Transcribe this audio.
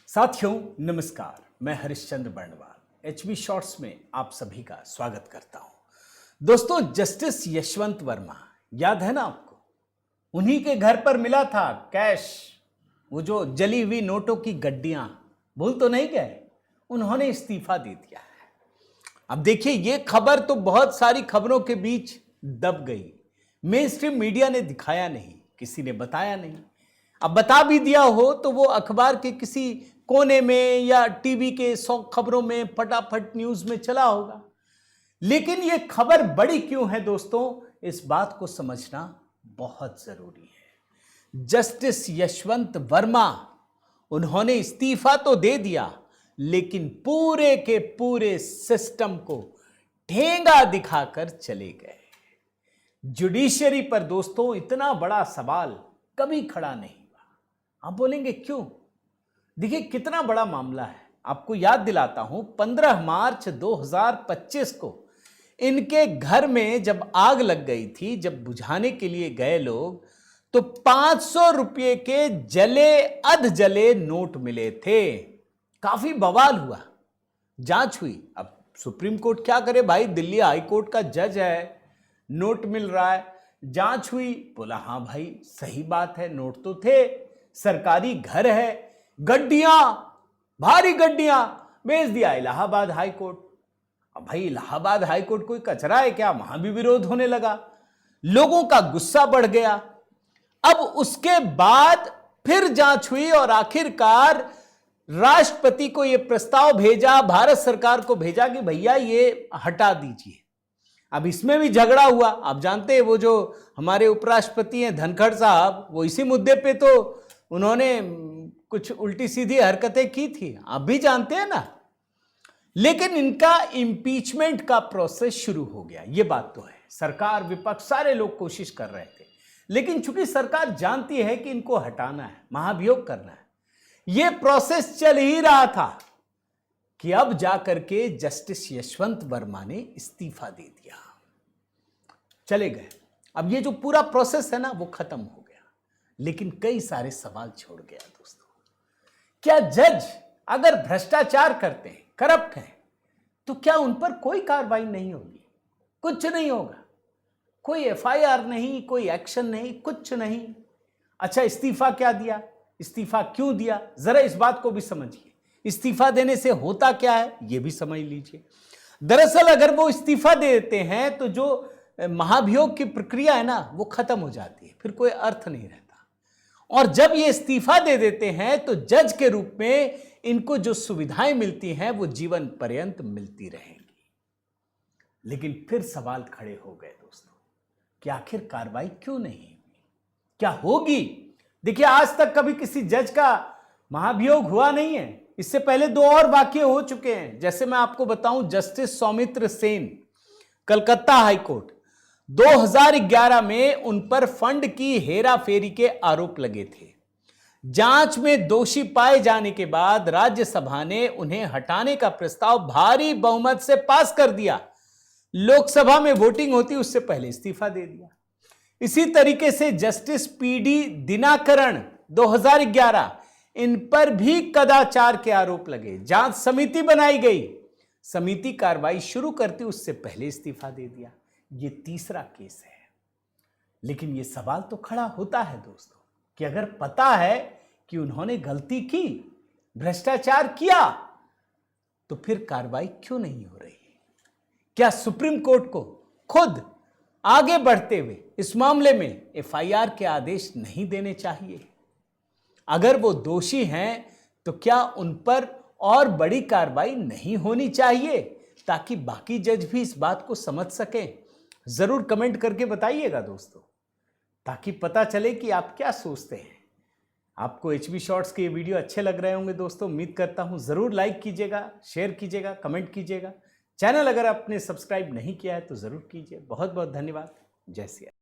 साथियों नमस्कार, मैं हरिश्चंद्र बर्णवाल एचबी शॉर्ट्स में आप सभी का स्वागत करता हूं। दोस्तों, जस्टिस यशवंत वर्मा याद है ना आपको? उन्हीं के घर पर मिला था कैश, वो जो जली हुई नोटों की गड्डियां। भूल तो नहीं गए? उन्होंने इस्तीफा दे दिया है। अब देखिए, ये खबर तो बहुत सारी खबरों के बीच दब गई। मेन स्ट्रीम मीडिया ने दिखाया नहीं, किसी ने बताया नहीं। अब बता भी दिया हो तो वो अखबार के किसी कोने में या टीवी के 100 खबरों में फटाफट न्यूज में चला होगा। लेकिन ये खबर बड़ी क्यों है दोस्तों, इस बात को समझना बहुत जरूरी है। जस्टिस यशवंत वर्मा, उन्होंने इस्तीफा तो दे दिया, लेकिन पूरे के पूरे सिस्टम को ठेंगा दिखाकर चले गए। जुडिशरी पर दोस्तों इतना बड़ा सवाल कभी खड़ा नहीं हुआ। आप बोलेंगे क्यों? देखिए, कितना बड़ा मामला है। आपको याद दिलाता हूं, 15 मार्च 2025 को इनके घर में जब आग लग गई थी, जब बुझाने के लिए गए लोग, तो 500 रुपये के जले अध जले नोट मिले थे। काफी बवाल हुआ, जांच हुई। अब सुप्रीम कोर्ट क्या करे भाई, दिल्ली हाई कोर्ट का जज है, नोट मिल रहा है। जांच हुई, बोला हाँ भाई सही बात है, नोट तो थे, सरकारी घर है। गड्डियां, भारी गड्डियां भेज दिया इलाहाबाद हाई कोर्ट। अब भाई इलाहाबाद हाई कोर्ट कोई कचरा है क्या? वहां भी विरोध होने लगा, लोगों का गुस्सा बढ़ गया। अब उसके बाद फिर जांच हुई और आखिरकार राष्ट्रपति को यह प्रस्ताव भेजा, भारत सरकार को भेजा कि भैया ये हटा दीजिए। अब इसमें भी झगड़ा हुआ। आप जानते हैं, वो जो हमारे उपराष्ट्रपति हैं धनखड़ साहब, वो इसी मुद्दे पे तो उन्होंने कुछ उल्टी सीधी हरकतें की थी, आप भी जानते हैं ना। लेकिन इनका इंपीचमेंट का प्रोसेस शुरू हो गया, ये बात तो है। सरकार, विपक्ष, सारे लोग कोशिश कर रहे थे, लेकिन चूंकि सरकार जानती है कि इनको हटाना है, महाभियोग करना है, ये प्रोसेस चल ही रहा था कि अब जाकर के जस्टिस यशवंत वर्मा ने इस्तीफा दे दिया, चले गए। अब ये जो पूरा प्रोसेस है ना, वो खत्म हो गया, लेकिन कई सारे सवाल छोड़ गया दोस्तों। क्या जज अगर भ्रष्टाचार करते हैं, करप्ट हैं, तो क्या उन पर कोई कार्रवाई नहीं होगी? कुछ नहीं होगा, कोई एफआईआर नहीं, कोई एक्शन नहीं, कुछ नहीं। अच्छा, इस्तीफा क्या दिया, इस्तीफा क्यों दिया, जरा इस बात को भी समझिए। इस्तीफा देने से होता क्या है, यह भी समझ लीजिए। दरअसल अगर वो इस्तीफा दे देते हैं तो जो महाभियोग की प्रक्रिया है ना, वो खत्म हो जाती है, फिर कोई अर्थ नहीं रहता। और जब ये इस्तीफा दे देते हैं तो जज के रूप में इनको जो सुविधाएं मिलती हैं वो जीवन पर्यंत मिलती रहेंगी। लेकिन फिर सवाल खड़े हो गए दोस्तों कि आखिर कार्रवाई क्यों नहीं हुई, क्या होगी? देखिए, आज तक कभी किसी जज का महाभियोग हुआ नहीं है। इससे पहले 2 और वाकये हो चुके हैं। जैसे मैं आपको बताऊं, justice Soumitra Sen, Calcutta high court, 2011 में उन पर फंड की हेराफेरी के आरोप लगे थे। जांच में दोषी पाए जाने के बाद राज्यसभा ने उन्हें हटाने का प्रस्ताव भारी बहुमत से पास कर दिया। लोकसभा में वोटिंग होती उससे पहले इस्तीफा दे दिया। इसी तरीके से जस्टिस पीडी दिनाकरण 2011, इन पर भी कदाचार के आरोप लगे। जांच समिति बनाई गई, समिति कार्रवाई शुरू करती उससे पहले इस्तीफा दे दिया। ये तीसरा केस है। लेकिन ये सवाल तो खड़ा होता है दोस्तों कि अगर पता है कि उन्होंने गलती की, भ्रष्टाचार किया, तो फिर कार्रवाई क्यों नहीं हो रही? क्या सुप्रीम कोर्ट को खुद आगे बढ़ते हुए इस मामले में एफआईआर के आदेश नहीं देने चाहिए? अगर वो दोषी हैं तो क्या उन पर और बड़ी कार्रवाई नहीं होनी चाहिए, ताकि बाकी जज भी इस बात को समझ सकें? जरूर कमेंट करके बताइएगा दोस्तों, ताकि पता चले कि आप क्या सोचते हैं। आपको एचबी शॉर्ट्स के ये वीडियो अच्छे लग रहे होंगे दोस्तों, उम्मीद करता हूं। जरूर लाइक कीजिएगा, शेयर कीजिएगा, कमेंट कीजिएगा। चैनल अगर आपने सब्सक्राइब नहीं किया है तो जरूर कीजिए। बहुत बहुत धन्यवाद। जय श्री राम।